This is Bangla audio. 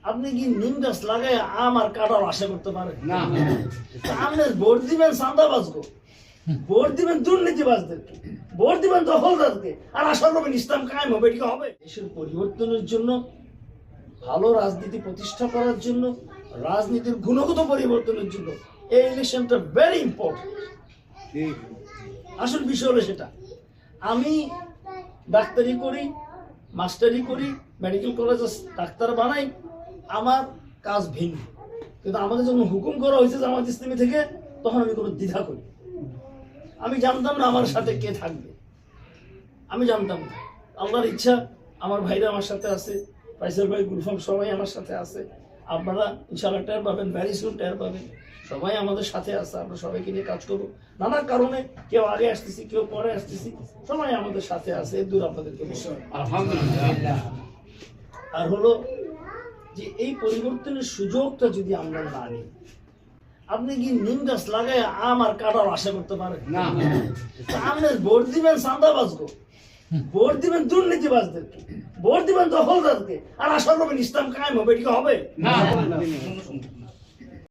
আপনি কি নিম গাছ লাগাই আম আর কাঁঠাল আশা করতে পারেন না আপনি ভোট দিবেন চাঁদাবাজকে, ভোট দিবেন দুর্নীতিবাজদেরকে, ভোট দিবেন দখলদারকে, আর আশা করবেন ইসলাম কায়েম হবে। এটা কি হবে? দেশের পরিবর্তনের জন্য, ভালো রাজনীতি প্রতিষ্ঠা করার জন্য, রাজনীতির গুণগত পরিবর্তনের জন্য এই ইলেকশনটা ভেরি ইম্পর্টেন্ট। ঠিক আসল বিষয় হলো সেটা। আমি ডাক্তারি করি, মাস্টারি করি, মেডিকেল কলেজে ডাক্তার বানাই, আমার কাজ ভিন্ন। কিন্তু আমাদের যখন হুকুম করা হয়েছে জামাত ইসলামী থেকে, তখন আমি কোনো দ্বিধা করি। আমি জানতাম না আমার সাথে কে থাকবে, আমি জানতাম না। আল্লাহর ইচ্ছা আমার ভাইরা আমার সাথে আছে, ফাইসাল ভাই, গুলফাম সবাই আমার সাথে আছে। আপনারা ইনশাআল্লাহ টের পাবেন, ভ্যারি সুন টের পাবেন। সবাই আমাদের সাথে আছে, আমরা সবাইকে নিয়ে কাজ করবো। নানা কারণে কেউ আগে আসতেছি, কেউ পরে আসতেছি, সবাই আমাদের সাথে আছে। এর দূর আপনাদেরকে বলবো। আলহামদুলিল্লাহ আর হলো যে এই পরিবর্তনের সুযোগটা যদি আমরা না নিই, আপনি কি নিম গাছ লাগাই আম আর কাঁঠাল আশা করতে পারেন না আপনি ভোট দিবেন চাঁদাবাজকে, ভোট দিবেন দুর্নীতিবাজদেরকে, ভোট দিবেন দখলদারকে, আর আশা করবেন ইসলাম কায়েম হবে। এটা কি হবে? না